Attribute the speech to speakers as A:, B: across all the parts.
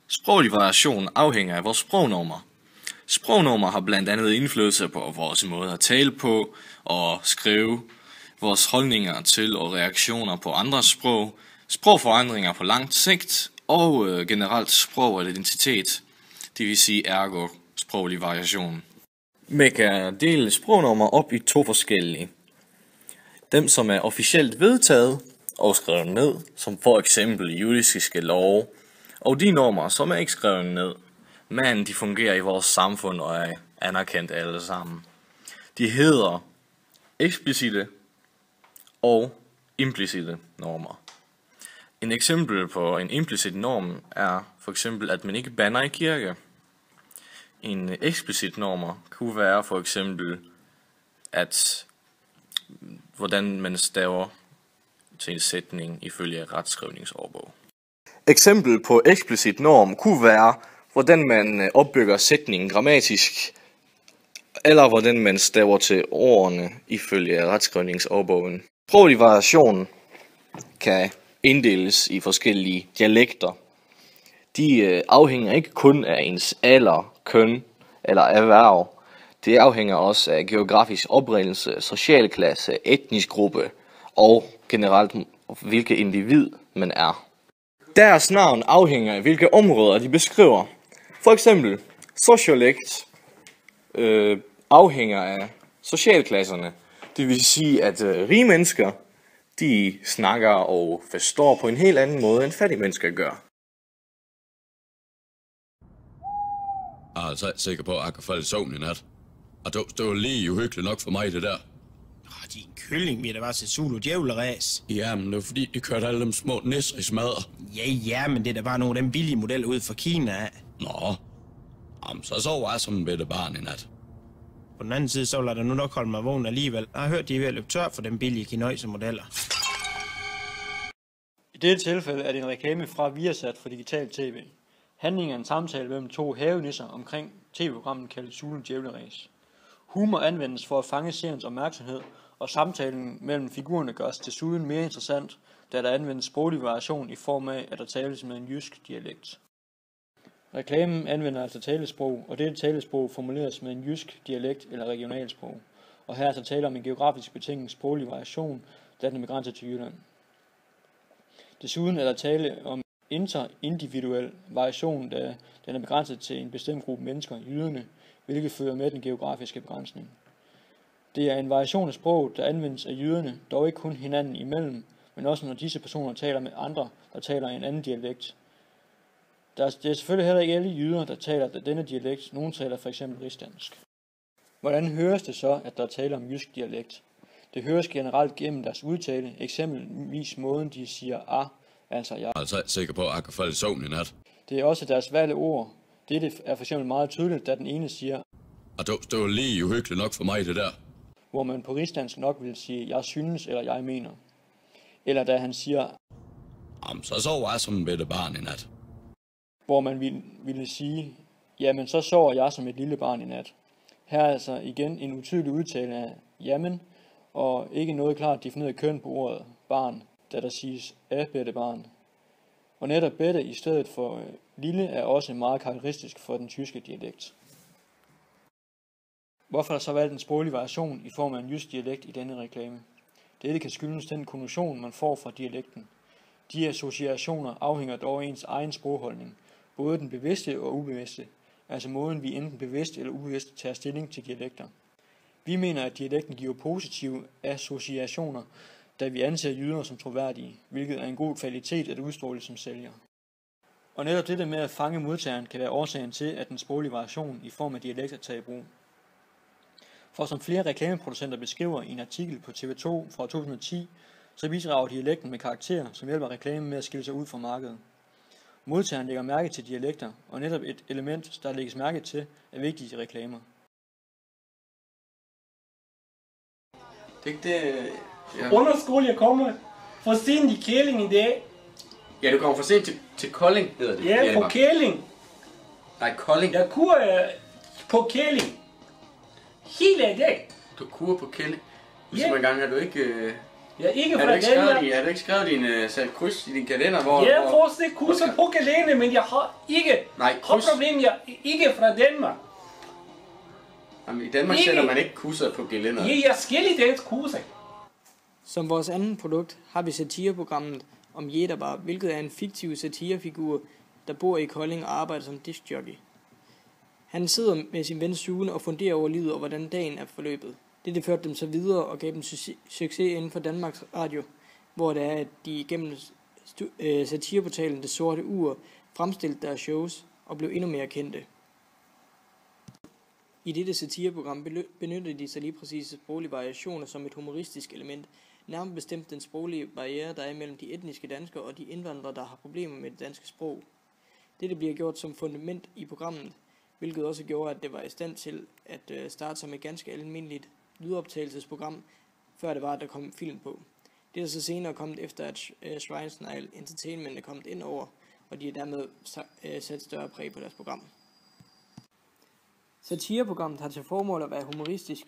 A: Sproglig variation afhænger af vores sprognormer. Sprognormer har blandt andet indflydelse på vores måde at tale på og skrive, vores holdninger til og reaktioner på andre sprog, sprogforandringer på langt sigt og generelt sprog og identitet, det vil sige ergo sproglig variation. Man kan dele sprognormer op i to forskellige. Dem som er officielt vedtaget og skrevet ned, som for eksempel juridiske love, og de normer som er ikke skrevet ned, men de fungerer i vores samfund og er anerkendt alle sammen. De hedder eksplicite og implicite normer. En eksempel på en implicit norm er for eksempel, at man ikke bander i kirke. En eksplicit norm kunne være for eksempel, at hvordan man staver til en sætning ifølge retskrivningsordbog. Eksempel på eksplicit norm kunne være, hvordan man opbygger sætningen grammatisk, eller hvordan man staver til ordene ifølge retskrivningsordbogen. Sproglig variation kan inddeles i forskellige dialekter. De afhænger ikke kun af ens alder, køn eller erhverv. Det afhænger også af geografisk oprindelse, social klasse, etnisk gruppe og generelt hvilket individ man er. Deres navn afhænger af hvilke områder de beskriver. For eksempel sociolekt afhænger af socialklasserne. Det vil sige, at rige mennesker de snakker og forstår på en helt anden måde end fattige mennesker gør.
B: Jeg er altså sikker på, at jeg kan falde i søvn i nat. Og det var lige uhyggeligt nok for mig, det der.
C: Din kylling vil da bare til Zulu djævleræs.
B: Jamen, det var fordi, de kørte alle dem små nisser i smadre.
C: Ja, men det er da bare nogle af dem billige modeller ud fra Kina af.
B: Nå, jamen, så sover jeg som en bitte barn i nat.
C: På den anden side, så lader der nu nok holde mig vågen alligevel. Jeg har hørt, de er ved at løbe tør for dem billige kinøjse modeller.
D: I dette tilfælde er det en reklame fra Viasat for digital tv. Handlingen er en samtale mellem to havenisser omkring tv-programmet kaldet Zulu Djævleræs. Humor anvendes for at fange seerens opmærksomhed, og samtalen mellem figurerne gøres desuden mere interessant, da der anvendes sproglig variation i form af, at der tales med en jysk dialekt. Reklamen anvender altså talesprog, og dette talesprog formuleres med en jysk dialekt eller regionalsprog. Og her er der tale om en geografisk betinget sproglig variation, da den er begrænset til Jylland. Desuden er der tale om interindividuel variation, da den er begrænset til en bestemt gruppe mennesker, jyderne, hvilket fører med den geografiske begrænsning. Det er en variation af sprog, der anvendes af jyderne, dog ikke kun hinanden imellem, men også når disse personer taler med andre, der taler en anden dialekt. Det er selvfølgelig heller ikke alle jyder, der taler denne dialekt. Nogle taler f.eks. rigsdansk. Hvordan høres det så, at der er tale om jysk dialekt? Det høres generelt gennem deres udtale, eksempelvis måden de siger altså jeg.
B: Jeg er altså sikker på, at jeg kan falde i søvn i nat.
D: Det er også deres valgte ord. Dette er f.eks. meget tydeligt, da den ene siger,
B: og det var lige uhyggeligt nok for mig, det der.
D: Hvor man på rigsdansk nok vil sige, jeg synes eller jeg mener. Eller da han siger,
B: jamen, så sover jeg som en bitte barn i nat.
D: Hvor man ville sige, jamen så sover jeg som et lille barn i nat. Her er altså igen en utydelig udtale af jamen, og ikke noget klart defineret køn på ordet barn, da der siges af bette barn. Og netop bette i stedet for lille er også meget karakteristisk for den tyske dialekt. Hvorfor er der så valgt en sproglig variation i form af en jysk dialekt i denne reklame? Dette kan skyldes den konnotation, man får fra dialekten. De associationer afhænger dog af ens egen sprogholdning, både den bevidste og ubevidste, altså måden vi enten bevidst eller ubevidst tager stilling til dialekter. Vi mener, at dialekten giver positive associationer, da vi anser jyder som troværdige, hvilket er en god kvalitet at udstråle som sælger. Og netop dette med at fange modtageren kan være årsagen til, at den sproglige variation i form af dialekter tager i brug. For som flere reklameproducenter beskriver i en artikel på TV2 fra 2010, så bidrager dialekten med karakterer, som hjælper reklamen med at skille sig ud fra markedet. Modtageren lægger mærke til dialekter, og netop et element, der lægges mærke til, er vigtigt i reklamer.
A: Det er ikke det... Ja.
E: Underskole, jeg kommer for sent i Kæling i dag.
A: Ja, du kommer for sent til Kolding, hedder det.
E: Ja, på Kæling.
A: Nej, Kolding.
E: Jeg kurer på Kæling. Hele i dag.
A: Du kurer på Kælding. Ligesom en gang har du ikke
E: Jeg er ikke
A: Har
E: fra Danmark.
A: du ikke skrevet din sat kryds i din kalender, hvor...
E: Jeg får se kurser på kalender, men jeg har ikke...
A: Nej,
E: har
A: kryds.
E: problem, jeg er ikke fra Danmark.
A: Jamen, i Danmark
E: Ikke.
A: sætter man ikke krydser på gelænder.
E: Jeg skal i dansk kurser.
D: Som vores anden produkt har vi satireprogrammet om Jederbar, hvilket er en fiktiv satirefigur, der bor i Kolding og arbejder som diskjockey. Han sidder med sin ven Sune og funderer over livet og hvordan dagen er forløbet. Det førte dem så videre og gav dem succes inden for Danmarks Radio, hvor det er, at de gennem satireportalen Det Sorte Ur fremstillede deres shows og blev endnu mere kendte. I dette satireprogram benyttede de sig lige præcis sproglige variationer som et humoristisk element, nærmere bestemt den sproglige barriere, der er mellem de etniske danskere og de indvandrere, der har problemer med det danske sprog. Dette bliver gjort som fundament i programmet, hvilket også gjorde, at det var i stand til at starte som et ganske almindeligt lydoptagelsesprogram, før det var, at der kom film på. Det er så senere kommet efter, at Schweinsnegl Entertainment er kommet ind over, og de er dermed sat større præg på deres program. Satireprogrammet har til formål at være humoristisk,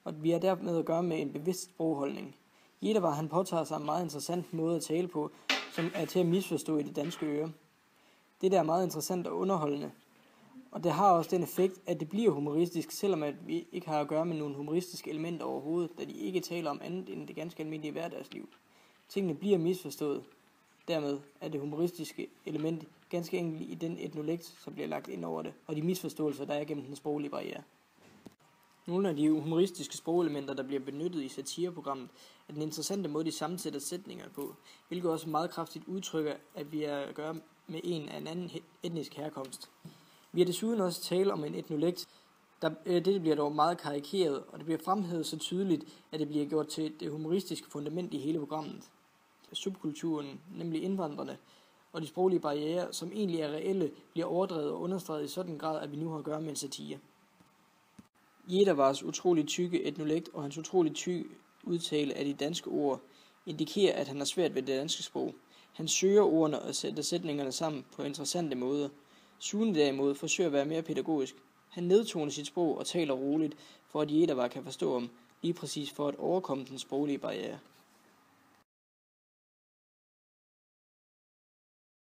D: og vi har dermed at gøre med en bevidst sprogholdning. Jederbar han påtager sig en meget interessant måde at tale på, som er til at misforstå i det danske øre. Det der er meget interessant og underholdende, og det har også den effekt, at det bliver humoristisk, selvom at vi ikke har at gøre med nogle humoristiske elementer overhovedet, da de ikke taler om andet end det ganske almindelige hverdagsliv. Tingene bliver misforstået. Dermed er det humoristiske element ganske enkelt i den etnolekt, som bliver lagt ind over det, og de misforståelser, der er gennem den sproglige barriere. Nogle af de humoristiske sprogelementer, der bliver benyttet i satireprogrammet, er den interessante måde, de sammensætter sætningerne på, hvilket også meget kraftigt udtrykker, at vi har at gøre med en af en anden etnisk herkomst. Vi har desuden også tale om en etnolekt. Dette bliver dog meget karikeret, og det bliver fremhævet så tydeligt, at det bliver gjort til det humoristiske fundament i hele programmet. Subkulturen, nemlig indvandrerne, og de sproglige barrierer, som egentlig er reelle, bliver overdrevet og understreget i sådan grad, at vi nu har at gøre med en satire. Jedarbars utrolig tykke etnolekt og hans utrolig tykke udtale af de danske ord indikerer, at han har svært ved det danske sprog. Han søger ordene og sætter sætningerne sammen på interessante måder. Sune derimod forsøger at være mere pædagogisk. Han nedtoner sit sprog og taler roligt, for at Jederbar kan forstå ham, lige præcis for at overkomme den sproglige barriere.